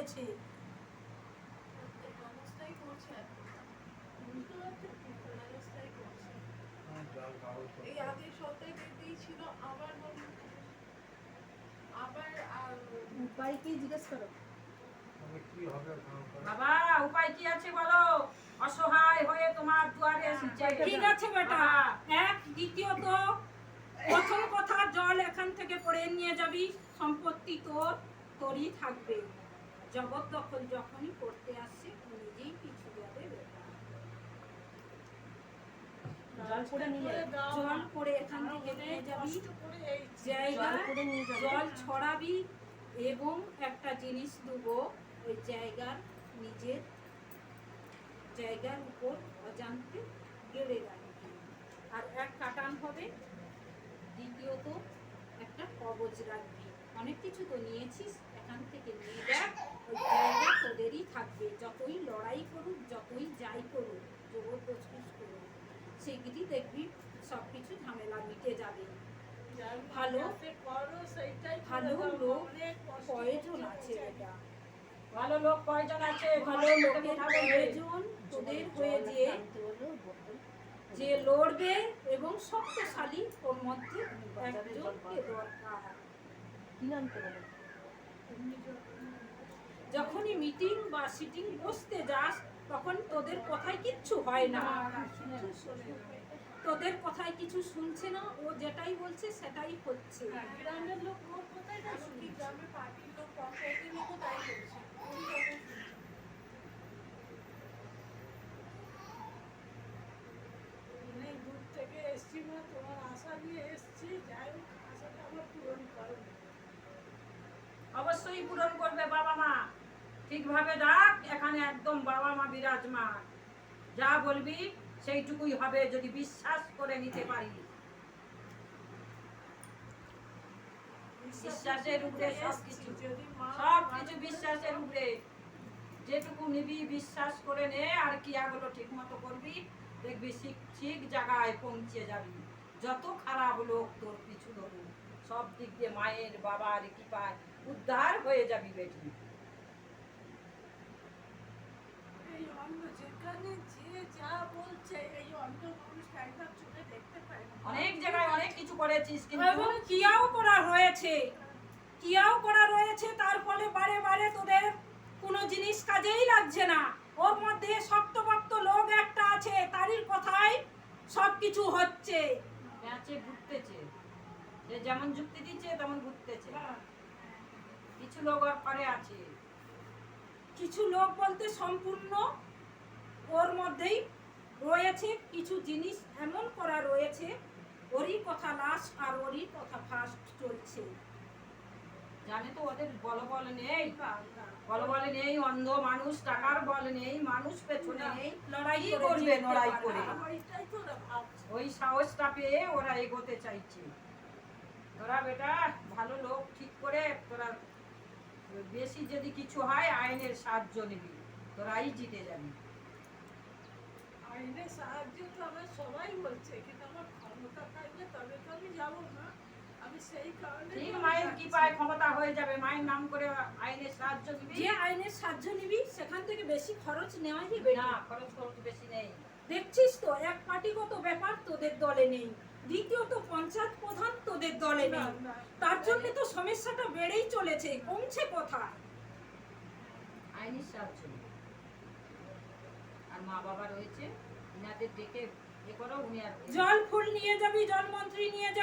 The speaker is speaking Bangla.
হয়েছে। এই আগের সপ্তাহে ডেট দিয়েছিল, আবার উপায় কি জিজ্ঞেস করো। বাবা উপায় কি আছে বলো? অসহায় হয়ে তোমার দুয়ারে এসেছে। ঠিক আছে বেটা। এক দ্বিতীয়ত প্রথম কথা, জল এখান থেকে পড়ে নিয়ে যাবি, সম্পত্তি তোরই থাকবে। জবরদখল যখনই করতে আসছে নিজেই পিছু যাবে বেটা। জল পড়ে নিয়ে জল পড়ে এখান থেকে নিয়ে যাবি, জায়গা জল ছড়াবি এবং একটা জিনিস দেবো, ওই নিজের জায়গার উপর অজান্তে গেড়ে রাখবি। আর এক কাটান হবে। দ্বিতীয়ত একটা কবজ রাখবি। অনেক কিছু তো নিয়েছিস, এখান থেকে নিয়ে দেখ, ওই জায়গা তোদেরই থাকবে। যতই লড়াই করুক, যতই যাই করুক, জবরদস্তি করুক, সেগুলি দেখবি সবকিছু ঝামেলা মিটে যাবে। ভালো লোক কয়জন আছে এটা? ভালো লোক কয়জন আছে? ভালো লোকের প্রয়োজন তোদের হয়ে যে লড়বে এবং শক্তিশালী, ওর মধ্যে একজনকে দরকার। কি নাম করে যখনই মিটিং বা সিটিং বসতে যাস, তখন তোদের কথায় কিচ্ছু হয় না। তোদের কথায় কিছু শুনছে না, ও যেটাই বলছে সেটাই হচ্ছে। গ্রামের লোক ওর কোথায় না শুনি, গ্রামের পার্টির লোক, পঞ্চায়েতের লোক তাই বলছে। অনেক দূর থেকে এসছি না, তোমার আশা নিয়ে এসছি, যাই হোক আশাটা আমার পূরণ করো। অবশ্যই পূরণ করবে বাবা মা। ঠিকভাবে ডাক, এখানে একদম বাবা মা বিরাজমান। যা বলবি সেইটুকুই হবে যদি বিশ্বাস করে নিতে পারি। বিশ্বাসের উপরে সবকিছু, সবকিছু বিশ্বাসের উপরে। যেটুকু নিবি বিশ্বাস করে নে, আর ক্রিয়াগুলো ঠিক মতো করবি, দেখবি ঠিক জায়গায় পৌঁছে যাবি। যত খারাপ লোক তোর পিছু ধরুক, সব দিক দিয়ে মায়ের বাবার কৃপায় উদ্ধার হয়ে যাবি বেটি। এই অন্য যেখানে যে যা বলছে, এই অন্য মানুষ একদম চোখে দেখতে পায় না। অনেক জায়গায় অনেক কিছু করেছিস, কিন্তু এবং কিয়াও করা রয়েছে, তার ফলে বারে বারে তোদের কোনো জিনিস কাজেই লাগছে না। ওর মধ্যে শক্তপোক্ত লোক একটা আছে, তারই কথাই সবকিছু হচ্ছে। প্যাঁচে ঘুরতেছে, যে যেমন যুক্তি দিচ্ছে তেমন ঘুরতেছে। কিছু লোক আর পরে আছে। কিছু লোক বলতে সম্পূর্ণ ওর মধ্যেই রয়েছে। কিছু জিনিস এমন করা রয়েছে, ওরই কথা লাস্ট আর ওরই কথা ফার্স্ট চলছে। জানে তো ওদের বল নেই, বল নেই, অন্ধ মানুষ, টাকার বল নেই, মানুষ পেছনে নেই, লড়াই করবে লড়াই করে। ওইটাই তো ওরা ভাবছে। ওই সাহসটা পেয়ে ওরা এগোতে চাইছে। তোরা বেটা ভালো লোক ঠিক করে, তোরা বেশি যদি কিছু হয় আইনের সাহায্য নিবি, তোরাই জিতে যাবি। আইনের সাহায্য তো আমার সবাই বলছে, কিন্তু আমার ক্ষমতা থাকলে তবে তো আমি যাবো না। আমি সেই কারণে ঠিক মায়ের কৃপায় ক্ষমতা হয়ে যাবে। মায়ের নাম করে আইনের সাহায্য নিবি। যে আইনের সাহায্য নিবি সেখান থেকে বেশি খরচ নেওয়াই যাবে না, খরচ বেশি নেই। দেখছিস তো, এক পার্টিগত ব্যাপার তোদের দলে নেই। দ্বিতীয়ত পঞ্চায়েত প্রধান তোদের দলে নেই। তার জন্য তো সমস্যাটা বেড়েই চলেছে, কমছে কোথায়? আইনের সাহায্য নিবি। আর মা বাবা রয়েছে, ইনাদের ডেকে এ করো, উনি আর জল ফুল নিয়ে যাবি, জল মন্ত্রী নিয়ে যাবি।